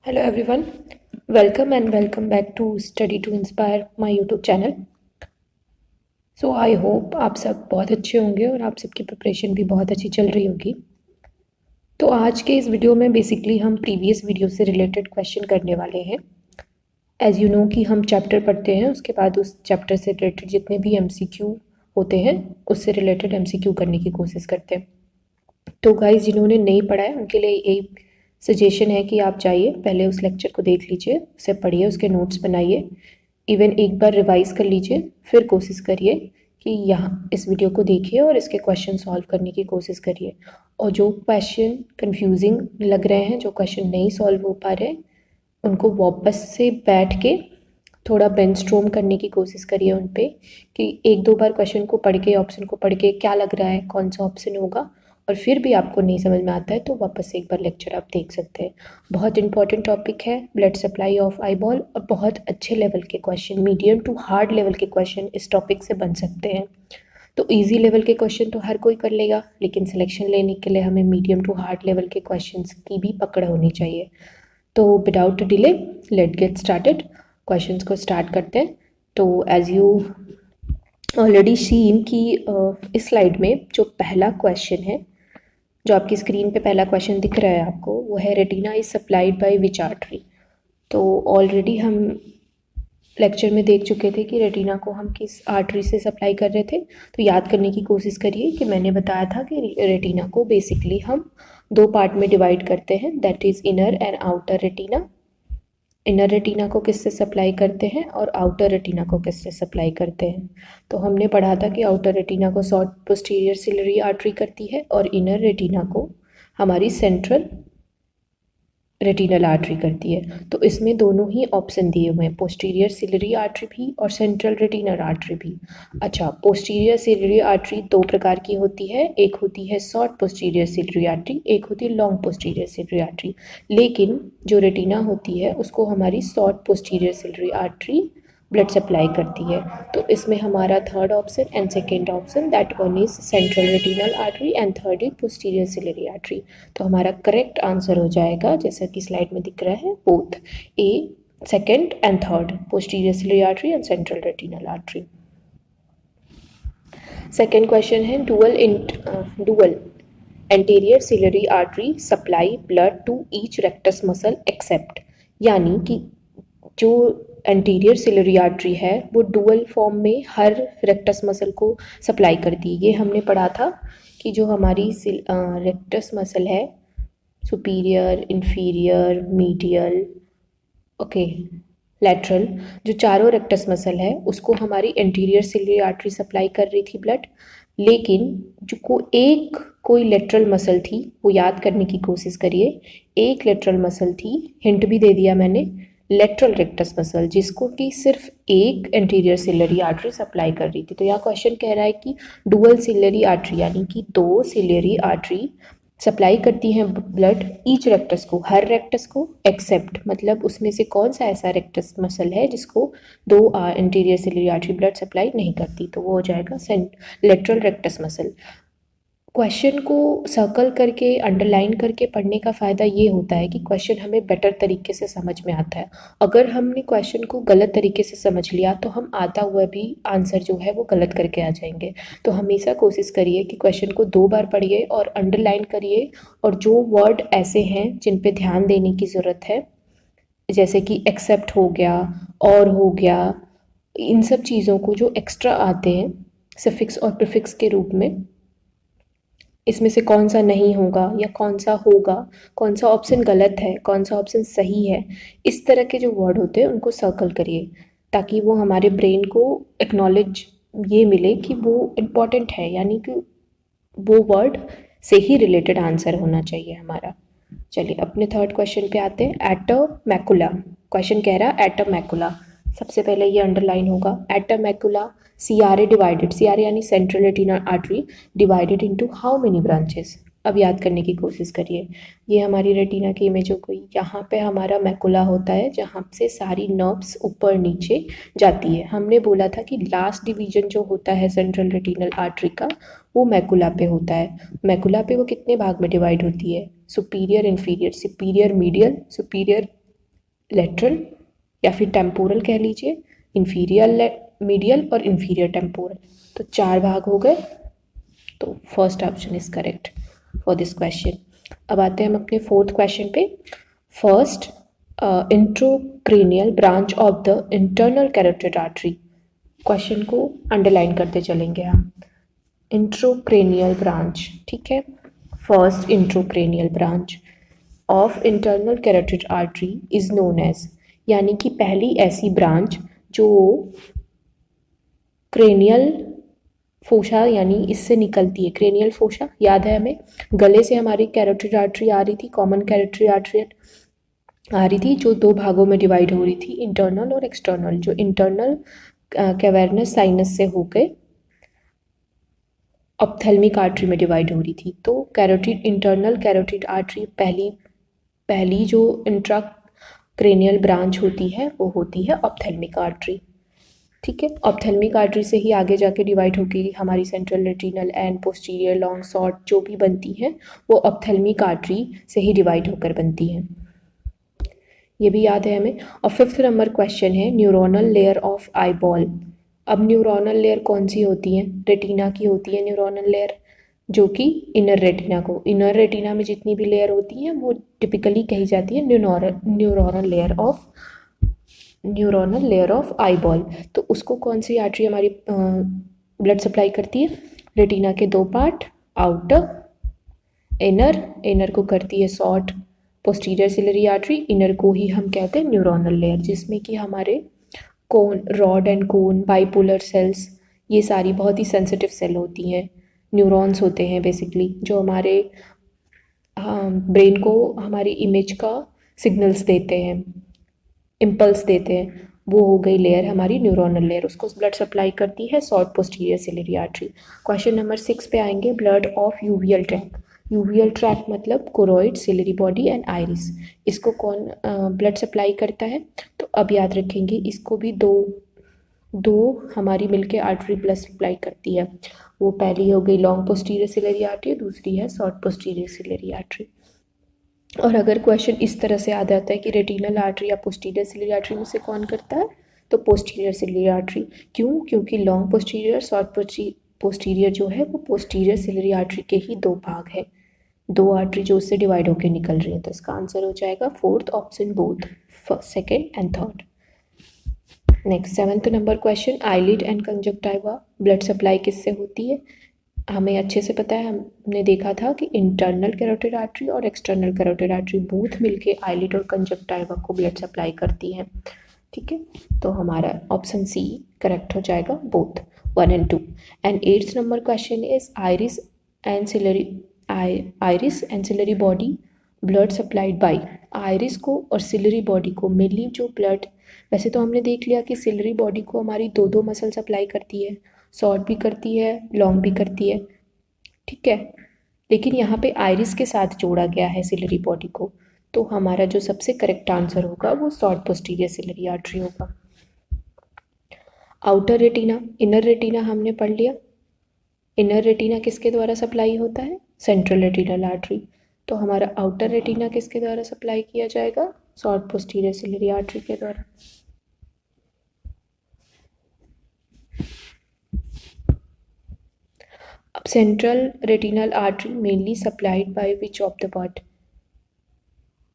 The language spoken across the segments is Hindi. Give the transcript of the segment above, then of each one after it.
Hello everyone, welcome back to Study to Inspire my YouTube channel. So I hope आप सब बहुत अच्छे होंगे और आप सबकी प्रिपरेशन भी बहुत अच्छी चल रही होगी। तो आज के इस वीडियो में बेसिकली हम प्रीवियस वीडियो से रिलेटेड क्वेश्चन करने वाले हैं। एज यू नो कि हम चैप्टर पढ़ते हैं, उसके बाद उस चैप्टर से रिलेटेड जितने भी MCQ होते हैं उससे रिलेटेड MCQ करने की कोशिश करते हैं। तो गाइज जिन्होंने नहीं पढ़ा है उनके लिए एक सजेशन है कि आप जाइए पहले उस लेक्चर को देख लीजिए, उसे पढ़िए, उसके नोट्स बनाइए, इवन एक बार रिवाइज कर लीजिए, फिर कोशिश करिए कि यहाँ इस वीडियो को देखिए और इसके क्वेश्चन सॉल्व करने की कोशिश करिए। और जो क्वेश्चन कंफ्यूजिंग लग रहे हैं, जो क्वेश्चन नहीं सॉल्व हो पा रहे, उनको वापस से बैठ के थोड़ा ब्रेनस्टॉर्म करने की कोशिश करिए उन पे कि एक दो बार क्वेश्चन को पढ़ के, ऑप्शन को पढ़ के क्या लग रहा है, कौन सा ऑप्शन होगा, और फिर भी आपको नहीं समझ में आता है तो वापस से एक बार लेक्चर आप देख सकते हैं। बहुत इंपॉर्टेंट टॉपिक है ब्लड सप्लाई ऑफ आईबॉल, और बहुत अच्छे लेवल के question, medium to hard level के क्वेश्चन इस टॉपिक से बन सकते हैं। तो इजी लेवल के क्वेश्चन तो हर कोई कर लेगा, लेकिन सिलेक्शन लेने के लिए हमें मीडियम टू हार्ड लेवल के क्वेश्चन की भी पकड़ होनी चाहिए। तो without delay let get started, questions को स्टार्ट करते हैं। तो एज यू ऑलरेडी सीन कि इस स्लाइड में जो पहला क्वेश्चन है, जो आपकी स्क्रीन पे पहला क्वेश्चन दिख रहा है आपको, वो है retina is supplied by which artery. तो ऑलरेडी हम लेक्चर में देख चुके थे कि रेटिना को हम किस आर्टरी से सप्लाई कर रहे थे। तो याद करने की कोशिश करिए कि मैंने बताया था कि रेटिना को बेसिकली हम दो पार्ट में डिवाइड करते हैं, that is inner and outer retina. Inner retina को किससे सप्लाई करते हैं और आउटर रेटिना को किससे सप्लाई करते हैं। तो हमने पढ़ा था कि आउटर रेटिना को शॉर्ट पोस्टीरियर सिलरी आर्टरी करती है और इनर रेटिना को हमारी सेंट्रल रेटिनल आर्टरी करती है। तो इसमें दोनों ही ऑप्शन दिए हुए हैं, पोस्टीरियर सिलरी आर्टरी भी और सेंट्रल रेटिनल आर्टरी भी। अच्छा, पोस्टीरियर सिलरी आर्टरी दो प्रकार की होती है, एक होती है शॉर्ट पोस्टीरियर सिलरी आर्टरी, एक होती है लॉन्ग पोस्टीरियर सिलरी आर्टरी। लेकिन जो रेटिना होती है उसको हमारी short posterior ciliary artery blood supply करती है। तो इसमें हमारा third option and second option, that one is central retinal artery and third is posterior ciliary artery. तो हमारा करेक्ट आंसर हो जाएगा जैसा कि स्लाइड में दिख रहा है, both a second and third, posterior ciliary artery and central retinal artery. Second question है dual anterior ciliary artery supply blood to each rectus muscle except, यानी कि जो एंटीरियर सिलरी आर्टरी है वो डुअल फॉर्म में हर रेक्टस मसल को सप्लाई करती है। ये हमने पढ़ा था कि जो हमारी रेक्टस मसल है, superior, inferior, medial, okay, lateral, जो चारों रेक्टस मसल है उसको हमारी एंटीरियर सिलरी आर्टरी सप्लाई कर रही थी ब्लड। लेकिन जो कोई लेटरल मसल थी, वो याद करने की कोशिश करिए, एक लेटरल मसल थी, हिंट भी दे दिया मैंने, लेटरल रेक्टस मसल, जिसको कि सिर्फ एक एंटीरियर सिलरी आर्टरी सप्लाई कर रही थी। तो यहाँ क्वेश्चन कह रहा है कि डुअल सिलरी आर्टरी, यानी कि दो सिलरी आर्टरी सप्लाई करती हैं ब्लड ईच रेक्टस को, हर रेक्टस को, एक्सेप्ट मतलब उसमें से कौन सा ऐसा रेक्टस मसल है जिसको दो anterior ciliary artery blood supply नहीं करती। तो वो हो जाएगा लेटरल रेक्टस मसल। क्वेश्चन को सर्कल करके, अंडरलाइन करके पढ़ने का फ़ायदा ये होता है कि क्वेश्चन हमें बेटर तरीके से समझ में आता है। अगर हमने क्वेश्चन को गलत तरीके से समझ लिया तो हम आता हुआ भी आंसर जो है वो गलत करके आ जाएंगे। तो हमेशा कोशिश करिए कि क्वेश्चन को दो बार पढ़िए और अंडरलाइन करिए, और जो वर्ड ऐसे हैं जिन पे ध्यान देने की ज़रूरत है, जैसे कि एक्सेप्ट हो गया, और हो गया, इन सब चीज़ों को जो एक्स्ट्रा आते हैं सफिक्स और प्रीफिक्स के रूप में, इसमें से कौन सा नहीं होगा या कौन सा होगा, कौन सा ऑप्शन गलत है, कौन सा ऑप्शन सही है, इस तरह के जो वर्ड होते हैं उनको सर्कल करिए, ताकि वो हमारे ब्रेन को एक्नॉलेज ये मिले कि वो इम्पॉर्टेंट है, यानी कि वो वर्ड से ही रिलेटेड आंसर होना चाहिए हमारा। चलिए अपने थर्ड क्वेश्चन पे आते हैं। एटोमैकुला, क्वेश्चन कह रहा है एटोमैकुला, सबसे पहले ये अंडरलाइन होगा। एटोमैकुला CRA डिवाइडेड, CRA यानी central retinal artery, divided into how many branches. अब याद करने की कोशिश करिए, ये हमारी रेटिना की इमेज हो गई, यहाँ पे हमारा मैकुला होता है जहाँ से सारी नर्व्स ऊपर नीचे जाती है। हमने बोला था कि लास्ट डिवीजन जो होता है सेंट्रल रेटिनल आर्टरी का, वो मैकुला पे होता है। मैकुला पे वो कितने भाग में डिवाइड होती है, superior, inferior, superior medial, superior lateral या फिर टेम्पोरल कह लीजिए, इंफीरियर मीडियल और इंफीरियर टेम्पोरल। तो 4 भाग हो गए, तो first option is correct for this question. अब आते हैं हम अपने फोर्थ क्वेश्चन पे। First, intracranial branch of the internal carotid artery. Question को अंडरलाइन करते चलेंगे हम। इंट्रोक्रेनियल ब्रांच, ठीक है। First intracranial branch of internal carotid artery is known as, यानी कि पहली ऐसी ब्रांच जो क्रेनियल फोशा यानी इससे निकलती है। क्रेनियल फोशा याद है हमें, गले से हमारी कैरोटिड आर्टरी आ रही थी, कॉमन कैरोटिड आर्टरी आ रही थी जो 2 भागों में डिवाइड हो रही थी, इंटरनल और एक्सटर्नल। जो इंटरनल कैवर्नस साइनस से होकर ऑप्थेल्मिक आर्टरी में डिवाइड हो रही थी। तो कैरोटिड इंटरनल कैरोटिड आर्टरी पहली जो इंट्रा क्रेनियल ब्रांच होती है वो होती है ऑप्थेल्मिक आर्टरी, ठीक है। ऑप्थेल्मिक आर्टरी से ही आगे जाके डिवाइड होगी हमारी central retinal and posterior long short जो भी बनती हैं वो ऑप्थेल्मिक आर्टरी से ही डिवाइड होकर बनती हैं, ये भी याद है हमें। और 5th नंबर क्वेश्चन है न्यूरोनल लेयर ऑफ आईबॉल। अब न्यूरोनल लेयर कौन सी होती है? रेटिना की होती है न्यूरोनल लेयर, जो कि इनर रेटिना में जितनी भी लेयर होती है वो टिपिकली कही जाती है न्यूरोनल लेयर ऑफ आईबॉल। तो उसको कौन सी आर्टरी हमारी ब्लड सप्लाई करती है? रेटिना के 2 पार्ट, आउटर इनर को करती है short posterior ciliary artery, inner को ही हम कहते हैं न्यूरोनल लेयर, जिसमें कि हमारे cone, rod and cone, bipolar cells, ये सारी बहुत ही सेंसिटिव सेल होती हैं, न्यूरॉन्स होते हैं बेसिकली, जो हमारे ब्रेन को हमारी इमेज का सिग्नल्स देते हैं, इम्पल्स देते हैं। वो हो गई लेयर हमारी न्यूरोनल लेयर, उसको ब्लड सप्लाई करती है short posterior ciliary artery. Question number 6 पे आएंगे, blood of uveal tract. Uveal tract मतलब choroid, ciliary body and iris. इसको कौन ब्लड सप्लाई करता है? तो अब याद रखेंगे, इसको भी दो हमारी मिलके आर्टरी ब्लड सप्लाई करती है। वो पहली हो गई लॉन्ग पोस्टीरियर सिलरी आर्टरी, दूसरी है शॉर्ट पोस्टीरियर सिलरी आर्टरी। और अगर क्वेश्चन इस तरह से आ जाता है कि रेटिनल आर्टरी या पोस्टीरियर सिलरी आर्टरी में से कौन करता है, तो पोस्टीरियर सिलरी आर्टरी। क्यों? क्योंकि लॉन्ग पोस्टीरियर शॉर्ट पोस्टीरियर जो है वो पोस्टीरियर सिलरी आर्टरी के ही 2 भाग है, 2 आर्टरी जो उससे डिवाइड होकर निकल रही है। तो इसका आंसर हो जाएगा 4th option, both second and third. Next 7th number question, eyelid and conjunctiva blood supply किससे होती है? हमें अच्छे से पता है, हमने देखा था कि इंटरनल कैरोटिड आर्टरी और एक्सटर्नल कैरोटिड आर्टरी बोथ मिलके आईलिड और कंजक्टिवा को ब्लड सप्लाई करती हैं, ठीक है। तो हमारा ऑप्शन सी करेक्ट हो जाएगा, both 1 and 2। And 8th number question is iris and ciliary body blood supplied by. Iris को और सिलरी बॉडी को मेनली जो ब्लड, वैसे तो हमने देख लिया कि सिलरी बॉडी को हमारी 2 मसल सप्लाई करती है, शॉर्ट भी करती है, लॉन्ग भी करती है, ठीक है। लेकिन यहाँ पे आइरिस के साथ जोड़ा गया है सिलरी बॉडी को, तो हमारा जो सबसे करेक्ट आंसर होगा वो शॉर्ट पोस्टीरियर सिलरी आर्टरी होगा। आउटर रेटिना, इनर रेटिना हमने पढ़ लिया। इनर रेटिना किसके द्वारा सप्लाई होता है? Central retinal artery. तो हमारा आउटर रेटिना किसके द्वारा सप्लाई किया जाएगा? शॉर्ट पोस्टीरियर सिलरी आर्टरी के द्वारा। अब central retinal artery mainly supplied by which of the part?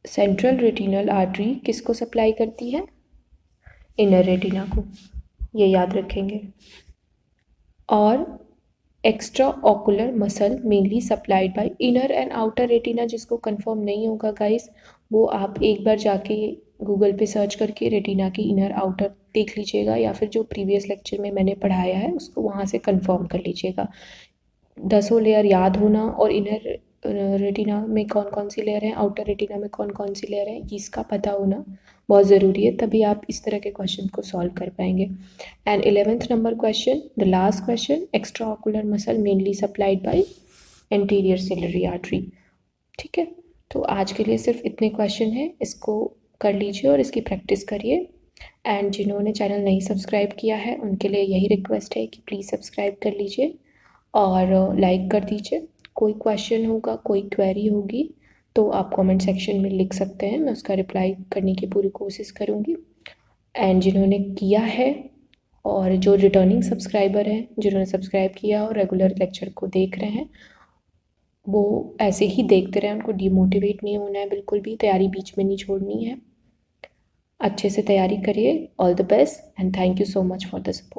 Central retinal artery किसको सप्लाई करती है? इनर रेटिना को, ये याद रखेंगे। और extra ocular muscle mainly supplied bye inner and outer retina. जिसको कंफर्म नहीं होगा गाइस, वो आप एक बार जाके गूगल पे सर्च करके रेटिना की इनर आउटर देख लीजिएगा, या फिर जो प्रीवियस लेक्चर में मैंने पढ़ाया है उसको वहाँ से कंफर्म कर लीजिएगा। 10 लेयर याद होना और इनर रेटिना में कौन कौन सी लेयर है, आउटर रेटिना में कौन कौन सी लेयर है, इसका पता होना बहुत ज़रूरी है, तभी आप इस तरह के क्वेश्चन को सॉल्व कर पाएंगे। And 11th number question, the last question, extra ocular muscle mainly supplied by anterior ciliary artery, ठीक है। तो आज के लिए सिर्फ इतने क्वेश्चन हैं, इसको कर लीजिए और इसकी प्रैक्टिस करिए। एंड जिन्होंने चैनल नहीं सब्सक्राइब किया है उनके लिए यही रिक्वेस्ट है कि प्लीज़ सब्सक्राइब कर लीजिए और लाइक कर दीजिए। कोई क्वेश्चन होगा, कोई क्वेरी होगी तो आप कमेंट सेक्शन में लिख सकते हैं, मैं उसका रिप्लाई करने की पूरी कोशिश करूँगी। एंड जिन्होंने किया है और जो रिटर्निंग सब्सक्राइबर हैं, जिन्होंने सब्सक्राइब किया और रेगुलर लेक्चर को देख रहे हैं, वो ऐसे ही देखते रहें, उनको डिमोटिवेट नहीं होना है, बिल्कुल भी तैयारी बीच में नहीं छोड़नी है। अच्छे से तैयारी करिए। All the best and thank you so much for the support.